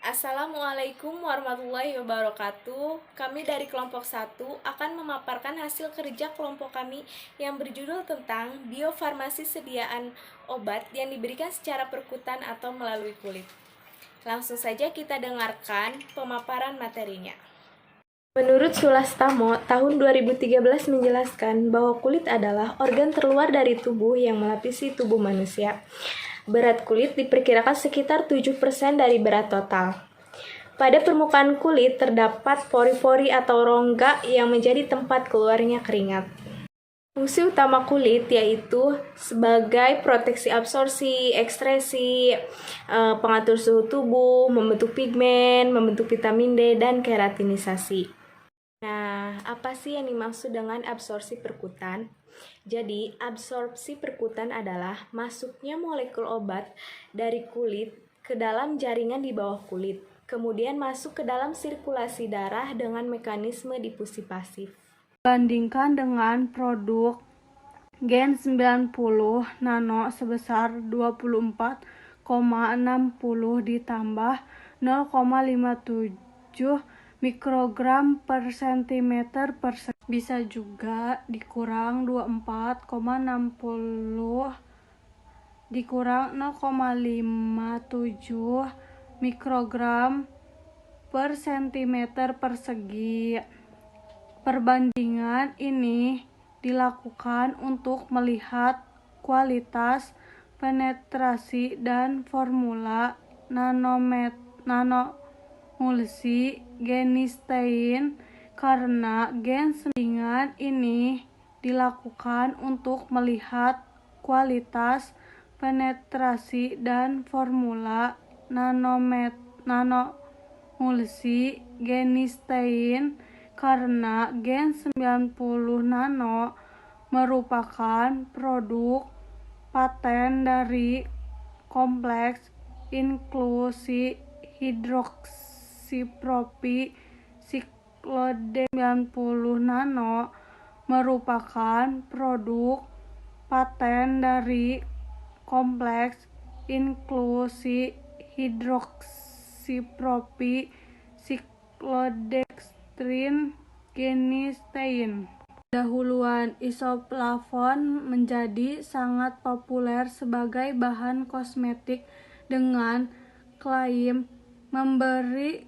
Assalamualaikum warahmatullahi wabarakatuh. Kami dari kelompok 1 akan memaparkan hasil kerja kelompok kami yang berjudul tentang biofarmasi sediaan obat yang diberikan secara perkutan atau melalui kulit. Langsung saja kita dengarkan pemaparan materinya. Menurut Sulastamo, tahun 2013 menjelaskan bahwa kulit adalah organ terluar dari tubuh yang melapisi tubuh manusia. Berat kulit diperkirakan sekitar 7% dari berat total. Pada permukaan kulit terdapat pori-pori atau rongga yang menjadi tempat keluarnya keringat. Fungsi utama kulit yaitu sebagai proteksi absorpsi, ekspresi, pengatur suhu tubuh, membentuk pigmen, membentuk vitamin D, dan keratinisasi. Nah, apa sih yang dimaksud dengan absorpsi perkutan? Jadi, absorpsi perkutan adalah masuknya molekul obat dari kulit ke dalam jaringan di bawah kulit, kemudian masuk ke dalam sirkulasi darah dengan mekanisme difusi pasif. Dibandingkan dengan produk Gen 90 nano sebesar 24,60 ditambah 0,57 mikrogram per cm per sekali. Bisa juga dikurang 24,60 dikurang 0,57 mikrogram per cm persegi. Perbandingan ini dilakukan untuk melihat kualitas, penetrasi, dan formula nanomulsi genistein karena gen sembingan ini dilakukan untuk melihat kualitas, penetrasi, dan formula nanomulsi genistein karena gen 90 nano merupakan produk paten dari kompleks inklusi hidroksipropi siklode. 90 nano merupakan produk paten dari kompleks inklusi hidroksipropi siklodextrin genistein. Dahuluan isoflavon menjadi sangat populer sebagai bahan kosmetik dengan klaim memberi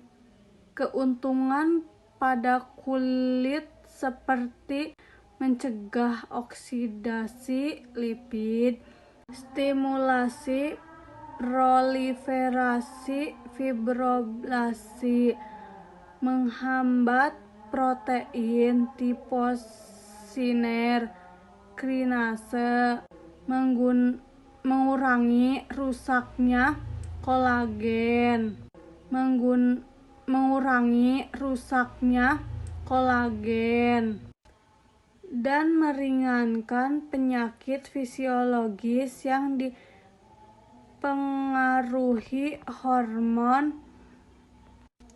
keuntungan pada kulit seperti mencegah oksidasi lipid, stimulasi proliferasi fibroblasi, menghambat protein tiposiner kinase, mengurangi rusaknya kolagen, dan meringankan penyakit fisiologis yang dipengaruhi hormon.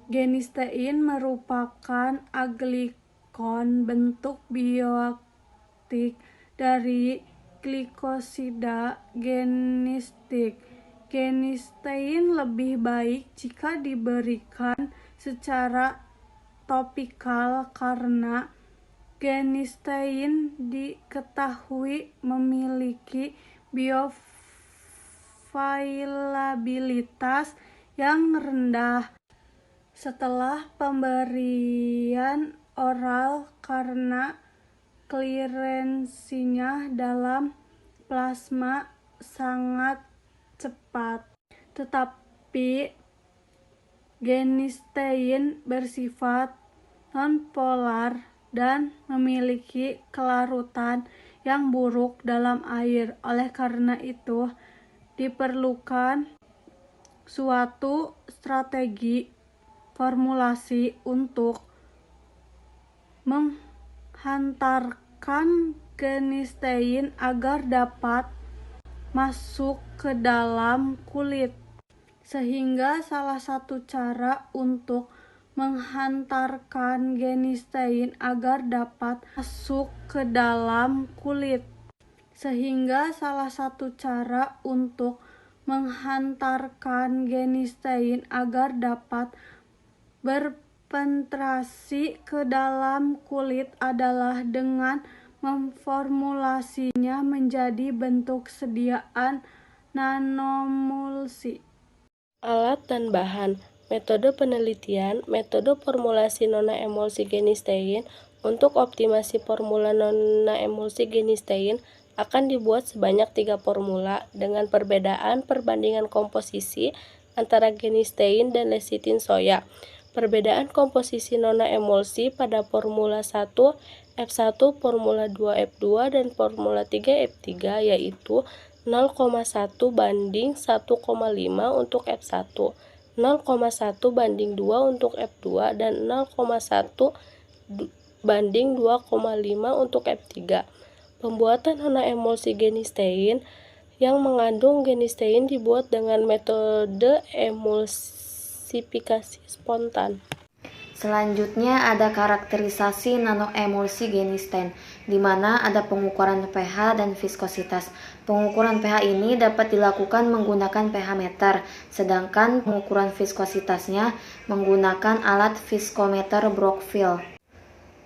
Genistein merupakan aglikon bentuk bioaktif dari glikosida genistik. Genistein lebih baik jika diberikan secara topikal karena genistein diketahui memiliki bioavailabilitas yang rendah setelah pemberian oral karena klirensinya dalam plasma sangat cepat. Tetapi genistein bersifat nonpolar dan memiliki kelarutan yang buruk dalam air. Oleh karena itu, diperlukan suatu strategi formulasi untuk menghantarkan genistein agar dapat masuk ke dalam kulit. Sehingga salah satu cara untuk menghantarkan genistein agar dapat masuk ke dalam kulit. menghantarkan genistein agar dapat berpenetrasi ke dalam kulit adalah dengan memformulasinya menjadi bentuk sediaan nanomulsi. Alat dan bahan. Metode penelitian, metode formulasi nona-emulsi genistein untuk optimasi formula nona-emulsi genistein akan dibuat sebanyak 3 formula dengan perbedaan perbandingan komposisi antara genistein dan lecitin soya. Perbedaan komposisi nona-emulsi pada formula 1 F1, formula 2 F2, dan formula 3 F3 yaitu 0,1 banding 1,5 untuk F1, 0,1 banding 2 untuk F2, dan 0,1 banding 2,5 untuk F3. Pembuatan nona-emulsi genistein yang mengandung genistein dibuat dengan metode emulsifikasi spontan. Selanjutnya ada karakterisasi nanoemulsi genistein, di mana ada pengukuran pH dan viskositas. Pengukuran pH ini dapat dilakukan menggunakan pH meter, sedangkan pengukuran viskositasnya menggunakan alat viskometer Brockfield.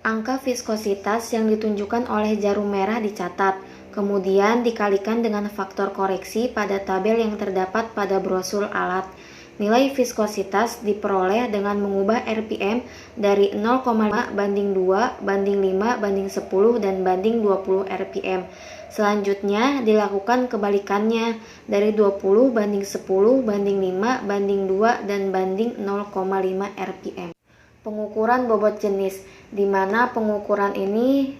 Angka viskositas yang ditunjukkan oleh jarum merah dicatat, kemudian dikalikan dengan faktor koreksi pada tabel yang terdapat pada brosur alat. Nilai viskositas diperoleh dengan mengubah RPM dari 0,5 banding 2 banding 5 banding 10 dan banding 20 RPM. Selanjutnya dilakukan kebalikannya dari 20 banding 10 banding 5 banding 2 dan banding 0,5 RPM. Pengukuran bobot jenis, di mana pengukuran ini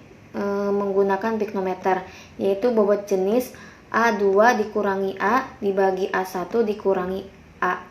menggunakan piknometer, yaitu bobot jenis A2 dikurangi A dibagi A1 dikurangi A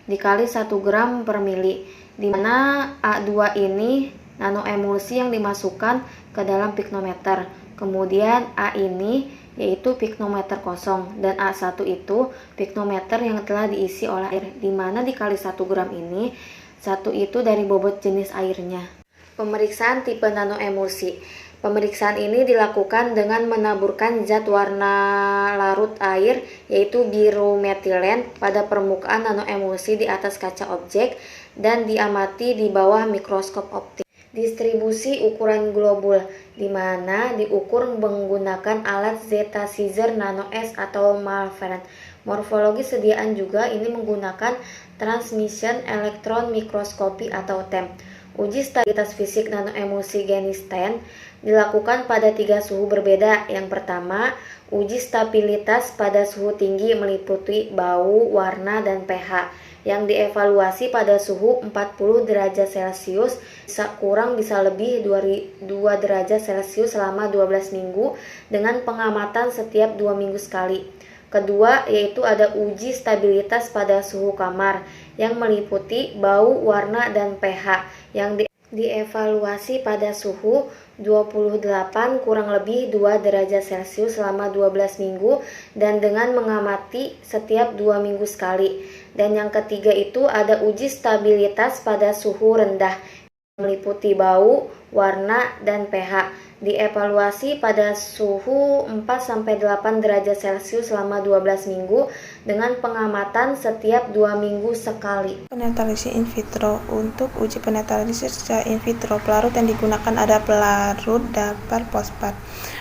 dikali 1 gram per mili, di mana A2 ini nanoemulsi yang dimasukkan ke dalam piknometer, kemudian A ini yaitu piknometer kosong, dan A1 itu piknometer yang telah diisi oleh air, di mana dikali 1 gram ini 1 itu dari bobot jenis airnya. Pemeriksaan tipe nanoemulsi. Pemeriksaan ini dilakukan dengan menaburkan zat warna larut air yaitu biru metilen pada permukaan nanoemulsi di atas kaca objek dan diamati di bawah mikroskop optik. Distribusi ukuran globul, di mana diukur menggunakan alat Zeta Scissor Nano S atau Malvern. Morfologi sediaan juga ini menggunakan transmission elektron mikroskopi atau TEM. Uji stabilitas fisik nanoemulsi genistein dilakukan pada 3 suhu berbeda. Yang pertama, uji stabilitas pada suhu tinggi meliputi bau, warna, dan pH yang dievaluasi pada suhu 40 derajat Celcius, bisa lebih 2 derajat Celcius selama 12 minggu dengan pengamatan setiap 2 minggu sekali. Kedua, yaitu ada uji stabilitas pada suhu kamar yang meliputi bau, warna, dan pH yang dievaluasi pada suhu 28 kurang lebih 2 derajat Celcius selama 12 minggu dan dengan mengamati setiap 2 minggu sekali. Dan yang ketiga itu ada uji stabilitas pada suhu rendah yang meliputi bau, warna, dan pH dievaluasi pada suhu 4-8 derajat Celcius selama 12 minggu dengan pengamatan setiap 2 minggu sekali. Penetrasi in vitro. Untuk uji penetrasi secara in vitro, pelarut yang digunakan ada pelarut datar fosfat.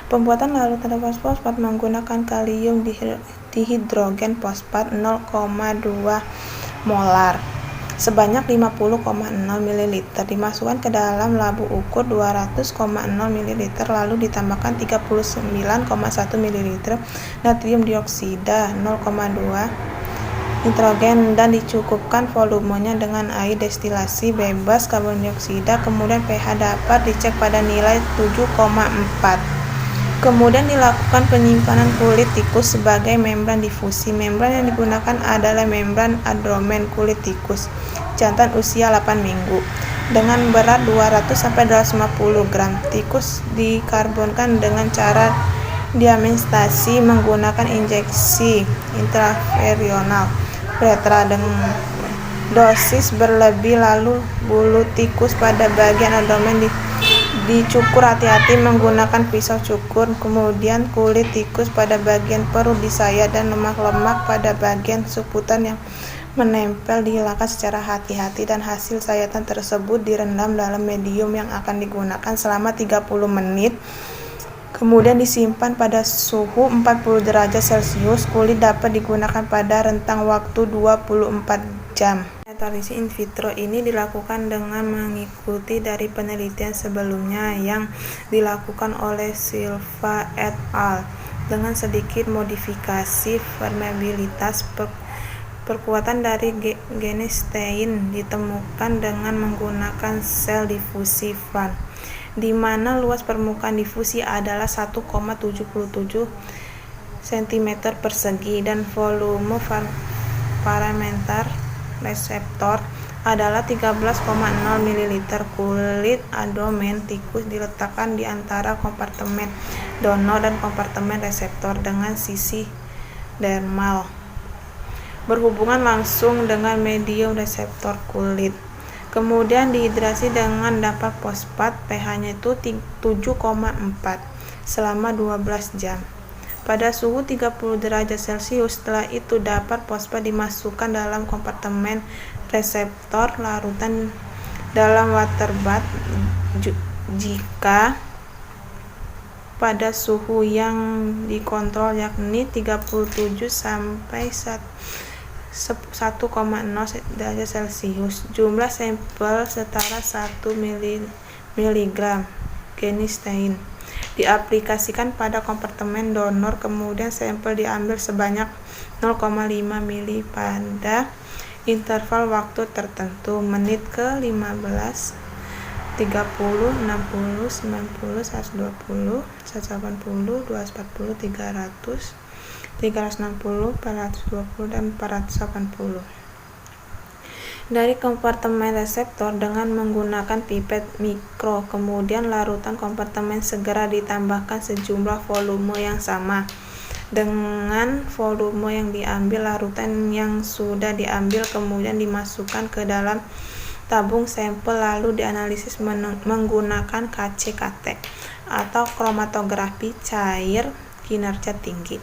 Pembuatan larut datar fosfat menggunakan kalium dihidrogen fosfat 0,2 molar sebanyak 50,0 ml dimasukkan ke dalam labu ukur 200,0 ml lalu ditambahkan 39,1 ml natrium dioksida 0,2 nitrogen dan dicukupkan volumenya dengan air destilasi bebas karbon dioksida. Kemudian pH dapat dicek pada nilai 7,4. Kemudian dilakukan penyimpanan kulit tikus sebagai membran difusi. Membran yang digunakan adalah membran abdomen kulit tikus jantan usia 8 minggu dengan berat 200-250 gram. Tikus dikarbonkan dengan cara diamestasi menggunakan injeksi intraveronal pretra dengan dosis berlebih, lalu bulu tikus pada bagian abdomen Dicukur hati-hati menggunakan pisau cukur, kemudian kulit tikus pada bagian perut disayat dan lemak-lemak pada bagian seputan yang menempel dihilangkan secara hati-hati dan hasil sayatan tersebut direndam dalam medium yang akan digunakan selama 30 menit. Kemudian disimpan pada suhu 40 derajat Celcius. Kulit dapat digunakan pada rentang waktu 24 jam. Elektrolisi in vitro ini dilakukan dengan mengikuti dari penelitian sebelumnya yang dilakukan oleh Silva et al. Dengan sedikit modifikasi permeabilitas. Perkuatan dari genistein ditemukan dengan menggunakan sel difusi Van, di mana luas permukaan difusi adalah 1,77 cm persegi dan volume parameter reseptor adalah 13,0 ml. Kulit abdomen tikus diletakkan di antara kompartemen donor dan kompartemen reseptor dengan sisi dermal berhubungan langsung dengan medium reseptor kulit. Kemudian dihidrasi dengan dapat fosfat, pH-nya itu 7,4 selama 12 jam. Pada suhu 30 derajat Celcius. Setelah itu dapat fosfat dimasukkan dalam kompartemen reseptor larutan dalam water bath jika pada suhu yang dikontrol yakni 37 sampai 1,0 derajat Celcius. Jumlah sampel setara 1 mg genistein diaplikasikan pada kompartemen donor, kemudian sampel diambil sebanyak 0,5 ml pada interval waktu tertentu, menit ke 15, 30, 60, 90, 120, 180, 240, 300, 360, 420, dan 480. Dari kompartemen reseptor dengan menggunakan pipet mikro, kemudian larutan kompartemen segera ditambahkan sejumlah volume yang sama dengan volume yang diambil. Larutan yang sudah diambil kemudian dimasukkan ke dalam tabung sampel lalu dianalisis menggunakan KCKT atau kromatografi cair kinerja tinggi.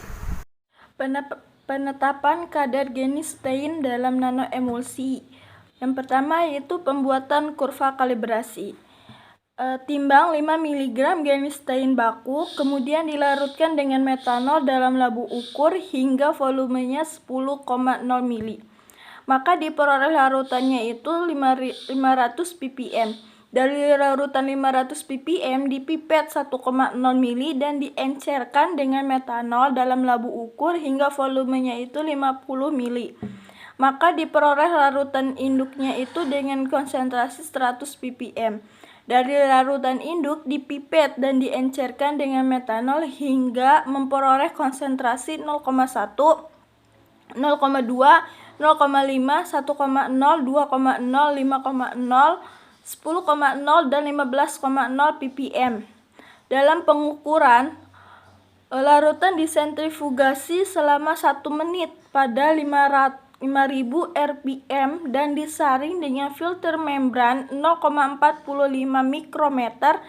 Penetapan kadar genistein dalam nanoemulsi. Yang pertama yaitu pembuatan kurva kalibrasi. Timbang 5 mg genistein baku, kemudian dilarutkan dengan metanol dalam labu ukur hingga volumenya 10,0 ml. Maka diperoleh larutannya itu 500 ppm. Dari larutan 500 ppm dipipet 1,0 ml dan diencerkan dengan metanol dalam labu ukur hingga volumenya itu 50 ml. Maka diperoleh larutan induknya itu dengan konsentrasi 100 ppm. Dari larutan induk dipipet dan diencerkan dengan metanol hingga memperoleh konsentrasi 0,1, 0,2, 0,5, 1,0, 2,0, 5,0, 10,0 dan 15,0 ppm. Dalam pengukuran, larutan disentrifugasi selama 1 menit pada 5.000 rpm dan disaring dengan filter membran 0,45 mikrometer.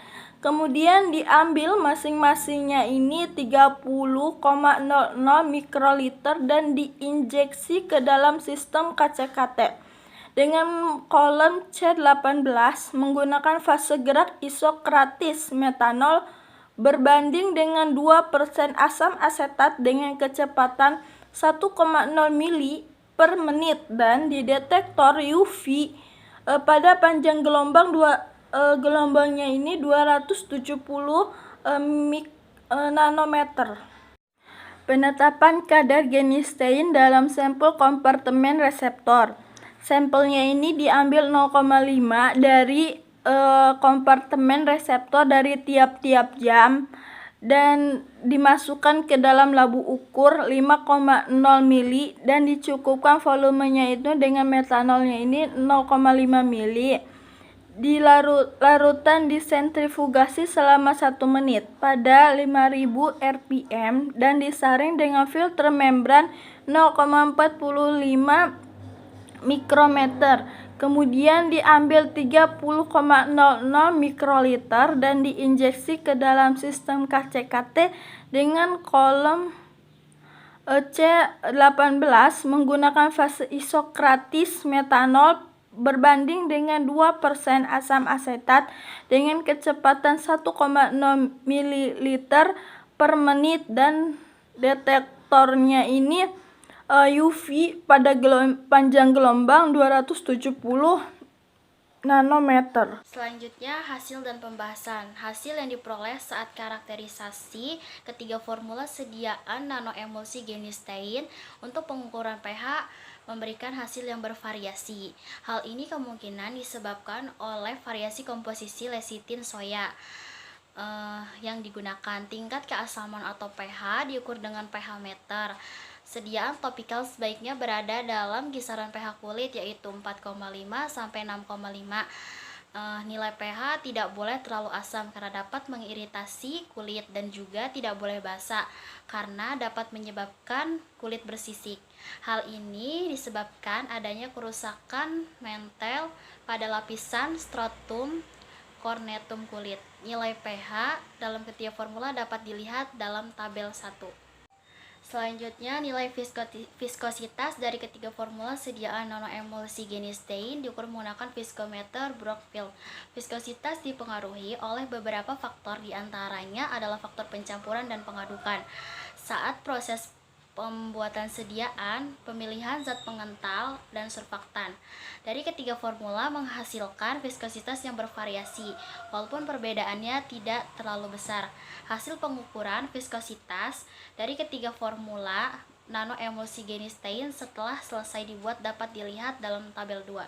Kemudian diambil masing-masingnya ini 30,00 mikroliter dan diinjeksi ke dalam sistem KCKT. Dengan kolom C18 menggunakan fase gerak isokratis metanol berbanding dengan 2% asam asetat dengan kecepatan 1,0 ml per menit dan di detektor UV pada panjang gelombang gelombangnya ini 270 nanometer. Penetapan kadar genistein dalam sampel kompartemen reseptor. Sampelnya ini diambil 0,5 dari kompartemen reseptor dari tiap-tiap jam dan dimasukkan ke dalam labu ukur 5,0 ml dan dicukupkan volumenya itu dengan metanolnya ini 0,5 ml. Di larutan disentrifugasi selama 1 menit pada 5.000 rpm dan disaring dengan filter membran 0,45 mikrometer. Kemudian diambil 30,00 mikroliter dan diinjeksi ke dalam sistem KCKT dengan kolom C18 menggunakan fase isokratis metanol berbanding dengan 2% asam asetat dengan kecepatan 1,0 ml per menit dan detektornya ini UV pada panjang gelombang 270 nanometer. Selanjutnya, hasil dan pembahasan. Hasil yang diperoleh saat karakterisasi ketiga formula sediaan nanoemulsi genistein untuk pengukuran pH memberikan hasil yang bervariasi. Hal ini kemungkinan disebabkan oleh variasi komposisi lecitin soya yang digunakan. Tingkat keasaman atau pH diukur dengan pH meter. Sediaan topikal sebaiknya berada dalam kisaran pH kulit yaitu 4,5 sampai 6,5. Nilai pH tidak boleh terlalu asam karena dapat mengiritasi kulit dan juga tidak boleh basah karena dapat menyebabkan kulit bersisik. Hal ini disebabkan adanya kerusakan mentel pada lapisan stratum cornetum kulit. Nilai pH dalam ketiga formula dapat dilihat dalam tabel 1. Selanjutnya, nilai viskositas dari ketiga formula sediaan nanoemulsi genistein diukur menggunakan viskometer Brockfield. Viskositas dipengaruhi oleh beberapa faktor, diantaranya adalah faktor pencampuran dan pengadukan. Saat proses pembuatan sediaan, pemilihan zat pengental, dan surfaktan. Dari ketiga formula menghasilkan viskositas yang bervariasi, walaupun perbedaannya tidak terlalu besar. Hasil pengukuran viskositas dari ketiga formula nanoemulsi genistein setelah selesai dibuat dapat dilihat dalam tabel 2.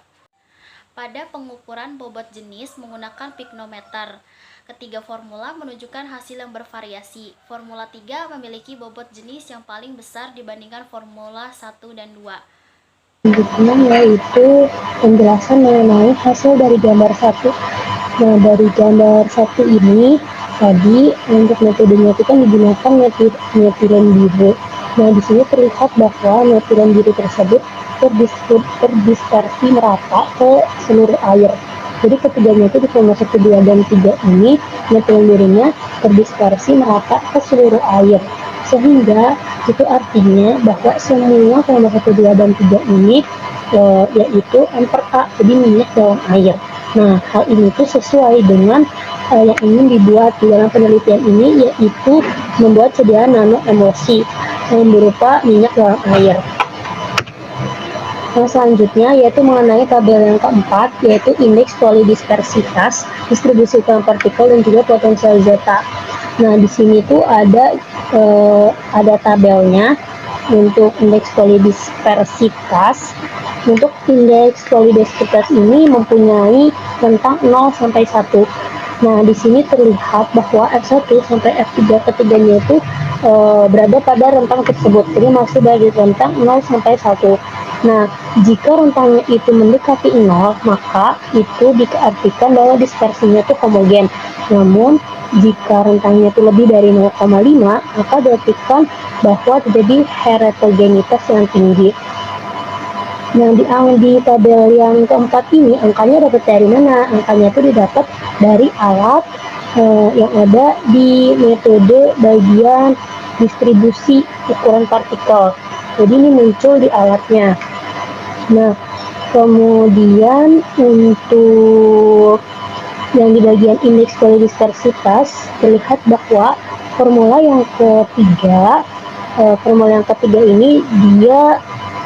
Pada pengukuran bobot jenis menggunakan piknometer, ketiga formula menunjukkan hasil yang bervariasi. Formula 3 memiliki bobot jenis yang paling besar dibandingkan formula 1 dan 2. Selanjutnya yaitu penjelasan mengenai hasil dari gambar 1. Nah, dari gambar 1 ini tadi untuk metodenya itu kan digunakan metilen biru. Nah, di sini terlihat bahwa metilen biru tersebut terdispersi merata ke seluruh air. Jadi ketiganya itu di formula 1, 2, dan 3 ini metilen birunya terdispersi merata ke seluruh air. Sehingga itu artinya bahwa semua formula 1, 2, dan 3 ini yaitu M/K, jadi minyak dalam air. Nah, hal ini tuh sesuai dengan yang ingin dibuat di dalam penelitian ini, yaitu membuat sediaan nanoemulsi yang berupa minyak dalam air. Nah, selanjutnya yaitu mengenai tabel yang keempat, yaitu indeks polidispersitas, distribusi ukuran partikel, dan juga potensial zeta. Nah, di sini tuh ada tabelnya untuk indeks polidispersitas. Untuk indeks polidispersitas ini mempunyai rentang 0 sampai 1. Nah, di sini terlihat bahwa F1 sampai F3 ketiganya itu berada pada rentang tersebut. Jadi masih dari rentang 0 sampai 1. Nah, jika rentangnya itu mendekati 0, maka itu diartikan bahwa dispersinya itu homogen. Namun, jika rentangnya itu lebih dari 0,5, maka diartikan bahwa terjadi heterogenitas yang tinggi. Nah, di tabel yang keempat ini, angkanya dapat dari mana? Angkanya itu didapat dari alat yang ada di metode bagian distribusi ukuran partikel. Jadi ini muncul di alatnya. Nah, kemudian untuk yang di bagian indeks polidispersitas terlihat bahwa formula yang ketiga ini dia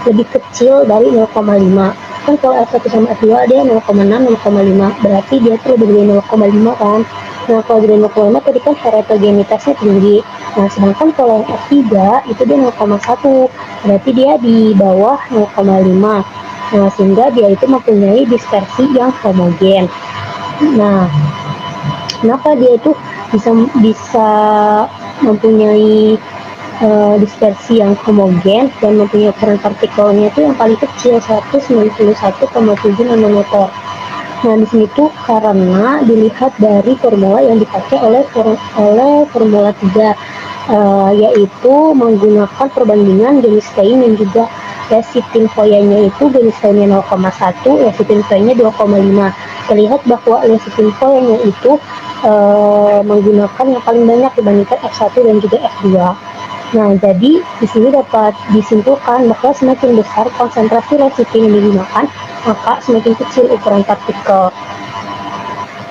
lebih kecil dari 0,5. Kan kalau F1 sama F2 dia 0,6, 0,5, berarti dia tuh lebih dari 0,5 kan. Nah, kalau dari 0,5 tadi kan heterogenitasnya tinggi. Nah, sedangkan kalau yang F3 itu dia 0,1, berarti dia di bawah 0,5. Nah, sehingga dia itu mempunyai dispersi yang homogen. Nah, kenapa dia itu bisa mempunyai dispersi yang homogen dan mempunyai ukuran partikelnya itu yang paling kecil 191,7 nanometer. Nah, di sini tuh karena dilihat dari formula yang dipakai oleh formula 3, yaitu menggunakan perbandingan genistein dan juga lecithin foyanya itu genistainnya 0,1, lecithin foyanya 2,5. Terlihat bahwa lecithin foyanya itu menggunakan yang paling banyak dibandingkan F1 dan juga F2. Nah, jadi di sini dapat disimpulkan bahwa semakin besar konsentrasi lecithin yang digunakan, maka semakin kecil ukuran partikel.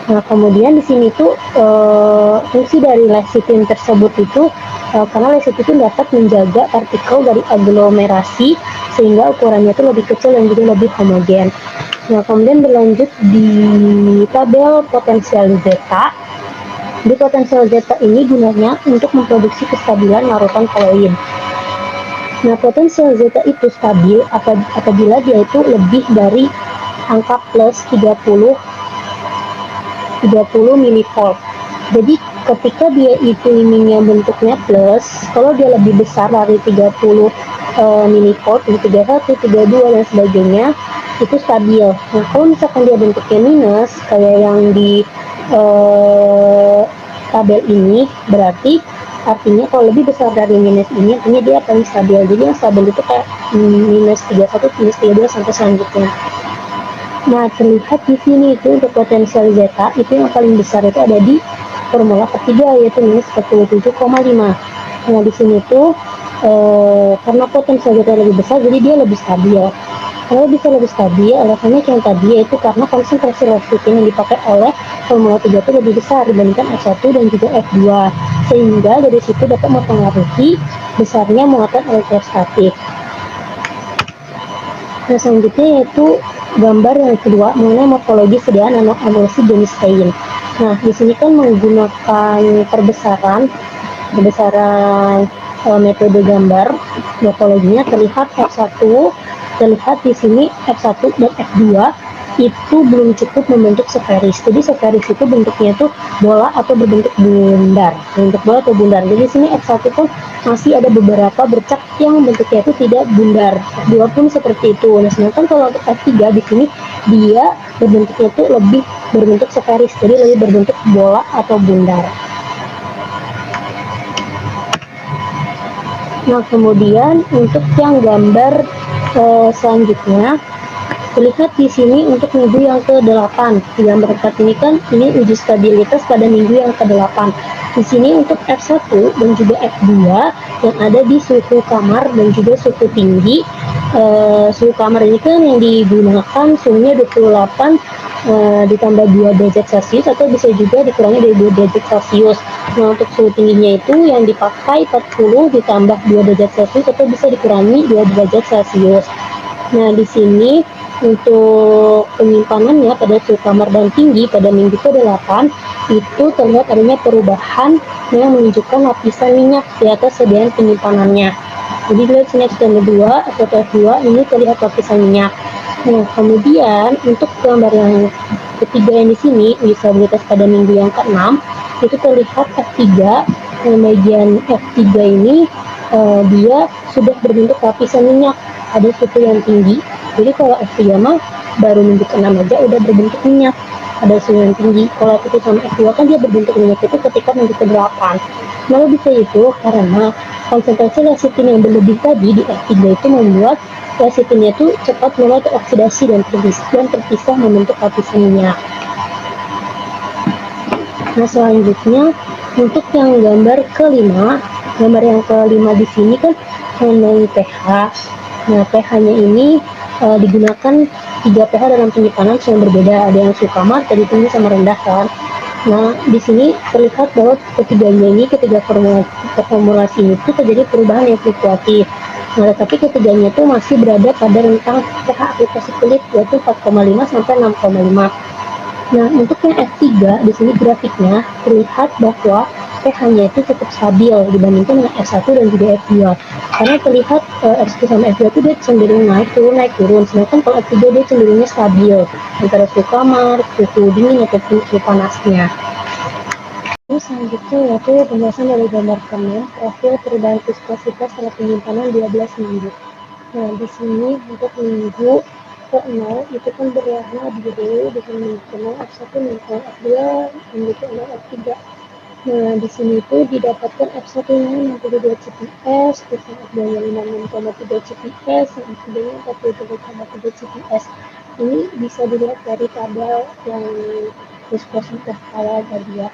Nah, kemudian di sini tuh fungsi dari lecithin tersebut itu karena lecithin itu dapat menjaga partikel dari aglomerasi sehingga ukurannya itu lebih kecil dan juga lebih homogen. Nah, kemudian berlanjut di tabel potensial zeta. Di potensial zeta ini gunanya untuk memproduksi kestabilan larutan koloid. Nah, potensial zeta itu stabil apabila dia itu lebih dari angka plus 30 mV. Jadi ketika dia itu ininya bentuknya plus, kalau dia lebih besar dari 30 mV, 31, 32 dan sebagainya, itu stabil. Nah, kalau misalkan dia bentuknya minus, kayak yang di tabel ini, berarti artinya kalau lebih besar dari minus ini, artinya dia paling stabil. Jadi yang stabil itu kayak minus 31, minus 32 sampai selanjutnya. Nah, terlihat di sini itu untuk potensial zeta itu yang paling besar itu ada di formula ketiga, yaitu minus 47,5. Nah, di sini tuh karena potensial zeta lebih besar, jadi dia lebih stabil. Kalau bisa lebih stabil, alasannya yang tadi yaitu karena konsentrasi lecithin yang dipakai oleh formula 3 itu lebih besar dibandingkan F1 dan juga F2, sehingga dari situ dapat mempengaruhi besarnya muatan elektrostatik. Nah, selanjutnya yaitu gambar yang kedua mengenai morfologi sediaan nanoemulsi genistein. Nah, di sini kan menggunakan perbesaran metode gambar. Morfologinya terlihat F1, terlihat di sini F1 dan F2 itu belum cukup membentuk sferis. Jadi sferis itu bentuknya itu bola atau berbentuk bundar. Bentuk bola atau bundar. Jadi di sini F1 itu masih ada beberapa bercak yang bentuknya itu tidak bundar. F2 pun seperti itu. Nah, sedangkan kalau untuk F3 di sini dia berbentuknya itu lebih berbentuk sferis. Jadi lebih berbentuk bola atau bundar. Nah, kemudian untuk yang gambar selanjutnya, terlihat di sini untuk minggu yang ke-8. Di gambar 4 ini kan ini uji stabilitas pada minggu yang ke-8. Di sini untuk F1 dan juga F2 yang ada di suhu kamar dan juga suhu tinggi. Suhu kamar ini kan yang digunakan suhunya 28 ditambah 2 derajat Celcius atau bisa juga dikurangi dari 2 derajat Celcius. Nah, untuk suhu tingginya itu yang dipakai 40 ditambah 2 derajat Celcius atau bisa dikurangi 2 derajat Celcius. Nah, di sini untuk penyimpanannya pada suhu kamar dan tinggi pada minggu ke-8 itu terlihat adanya perubahan yang menunjukkan lapisan minyak di atas sediaan penyimpanannya. Jadi lihat sini F2 atau F2 ini terlihat lapisan minyak. Nah, kemudian untuk gambar yang ketiga yang di sini uji stabilitas pada minggu yang ke-6 itu terlihat F3 yang bagian F3 ini dia sudah berbentuk lapisan minyak pada suhu yang tinggi. Jadi kalau F3 mah baru minggu ke-6 aja udah berbentuk minyak pada suhu yang tinggi. Kalau F1 sama F2 kan dia berbentuk minyak itu ketika minggu ke-8. Lalu bisa itu karena konsentrasi lecithin yang berlebih tadi di F3 itu membuat lecithinnya itu cepat mulai teroksidasi dan terpisah membentuk lapisan minyak. Nah, selanjutnya untuk yang gambar kelima, gambar yang kelima di sini kan mengenai pH. Nah, pH-nya ini digunakan 3 pH dalam penyimpanan yang berbeda. Ada yang suhu kamar, tadi tinggi sama rendah kan. Nah, di sini terlihat bahwa ketiga formulasi itu terjadi perubahan yang fluktuatif. Nah, tetapi ketiganya itu masih berada pada rentang pH aplikasi kulit yaitu 4,5 sampai 6,5. Nah, untuk yang F3 di sini grafiknya terlihat bahwa pH-nya itu cukup stabil dibandingkan dengan F1 dan juga F2. Karena terlihat F1 sama F2 itu dia cenderung naik turun. Sedangkan kalau F3 dia cenderungnya stabil antara suhu kamar, suhu dingin ataupun suhu panasnya. Terus selanjutnya yaitu pembahasan dari gambar ke-6 profil perubahan viskositas pada penyimpanan 12 minggu. Nah, di sini untuk minggu ke-0 itu kan berwarna biru dengan minggu ke-0 F1, minggu ke-0 F2, minggu ke-0 F3. Nah, di sini tuh didapatkan F1-nya 62 CPS, terus yang F2-nya 56,3 CPS, yang F3-nya 43,3 CPS. Ini bisa dilihat dari tabel yang viscositas awal tadi ya.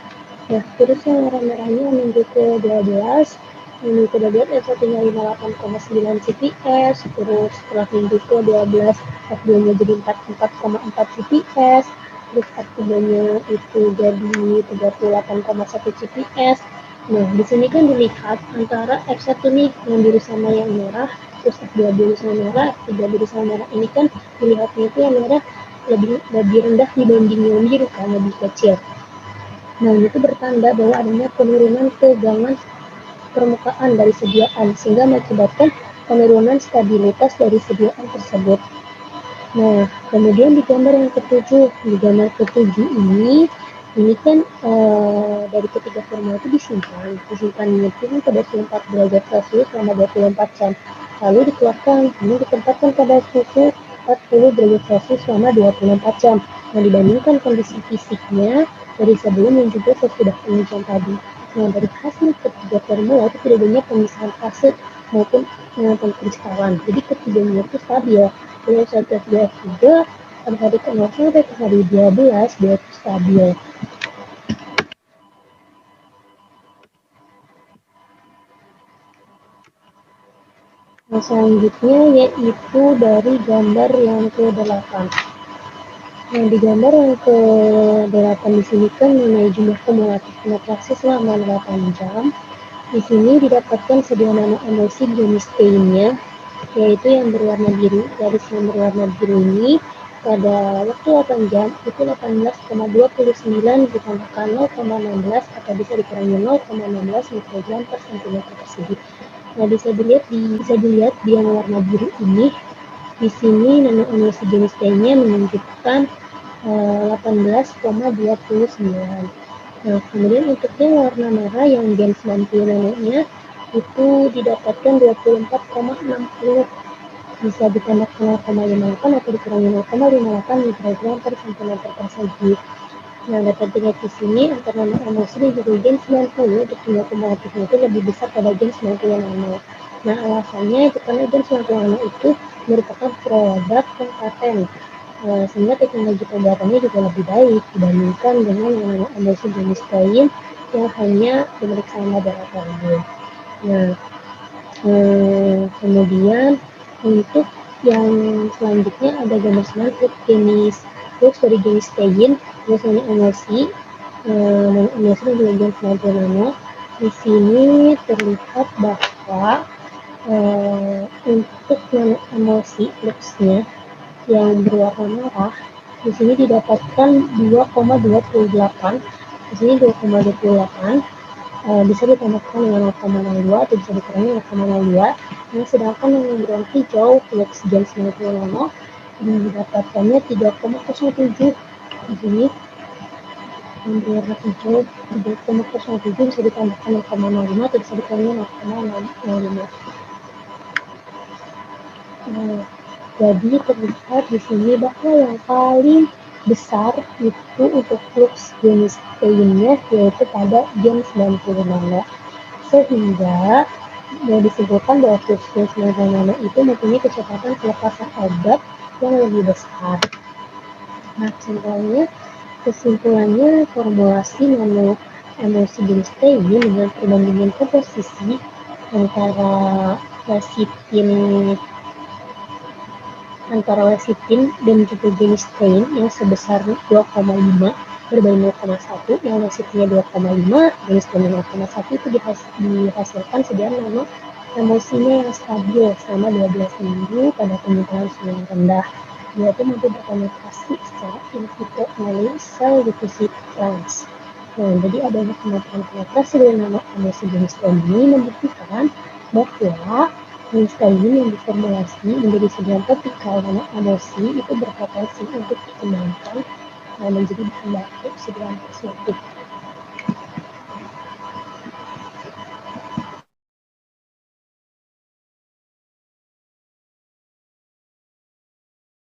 Nah, terus yang merah-merahnya minggu ke-12, minggu ke-12 F1-nya 58,9 CPS, terus setelah minggu ke-12 F2-nya jadi 44,4 CPS, terus F3-nya itu jadi 38,1 CPS. Nah, di sini kan dilihat antara F1 nih yang biru sama yang merah, terus F2 biru sama merah, F3 biru sama merah. Ini kan dilihatnya itu yang merah lebih rendah dibanding yang biru kan, lebih kecil. Nah, itu bertanda bahwa adanya penurunan tegangan permukaan dari sediaan sehingga mengakibatkan penurunan stabilitas dari sediaan tersebut. Nah, kemudian di gambar yang ketujuh, di gambar ketujuh ini kan dari ketiga formula itu disimpannya itu pada suhu 4 derajat Celcius selama 24 jam. Lalu dikeluarkan, ini ditempatkan pada suhu 40 derajat Celcius selama 24 jam. Nah, dibandingkan kondisi fisiknya dari sebelum dan juga sesudah pengujian tadi. Nah, dari hasil ketiga formula itu tidak adanya pemisahan fase maupun pengkristalan. Jadi ketiganya itu stabil. Dari F1, F2, F3, pada hari ke-0 sampai ke hari 12 dia itu stabil. Nah, selanjutnya yaitu dari gambar yang ke-8. Nah, di gambar yang ke-8 di sini kan mengenai jumlah kumulatif penetrasi selama 8 jam. Di sini didapatkan sebuah nano emulsi genistein-nya, yaitu yang berwarna biru. Garis yang berwarna biru ini pada waktu 8 jam itu 18,29 ditambahkan 0,16 atau bisa dikurangi 0,16 mikrogram per cm persegi. Nah, bisa dilihat di yang warna biru ini. Di sini nano emulsi genistein-nya menunjukkan 18,29. Nah, kemudian untuk yang warna merah yang gen 90 nanonya itu didapatkan 24,60, bisa ditambahkan 0,58 atau dikurangi 0,58 mikrogram per cm persegi. Nah, dapat dilihat di sini antara nano emulsi dan juga gen 90 untuk jumlah kumulatifnya itu lebih besar pada gen 90 nano. Nah, alasannya itu karena gen 90 nano itu merupakan produk yang paten, sehingga teknologi pembuatannya juga lebih baik dibandingkan dengan yang nano emulsi genistein yang hanya pemeriksaan laboratorium. Nah, kemudian untuk yang selanjutnya ada gambar selanjut jenis dari genistein, jenis nano emulsi, emulsi dan juga gen 90 nano. Di sini terlihat bahwa untuk nano emulsi fluxnya yang berwarna merah di sini didapatkan 2,28. Di sini 2,28 bisa ditambahkan dengan 0,02 atau bisa dikurangi 0,02. Nah, sedangkan yang berwarna hijau flux gen 90 nano didapatkannya 3,07. Di sini yang berwarna hijau 3,07 bisa ditambahkan 0,05 atau bisa dikurangi 0,05. Nah, jadi terlihat di sini bahwa yang paling besar itu untuk flux genisteinnya yaitu pada gen 90 nano. Sehingga disimpulkan bahwa flux gen 90 nano itu mempunyai kecepatan pelepasan obat yang lebih besar. Nah, kesimpulannya formulasi nano emulsi genistein dengan perbandingan komposisi antara lecithin dan juga genistein yang sebesar 2,5 berbanding 0,1, yang lecithinnya 2,5, genisteinnya 0,1 itu dihasilkan sediaan nano emulsinya yang stabil selama 12 minggu pada penyimpangan suhu yang rendah. Dia itu mampu berpenetrasi secara in vitro melalui cell diffusion plants. Nah, jadi adanya kemampuan penetrasi dari nano emulsi genistein ini membuktikan bahwa genistein yang diformulasi menjadi sediaan topikal nano emulsi itu berpotensi untuk dikembangkan menjadi bahan baku sediaan kosmetik.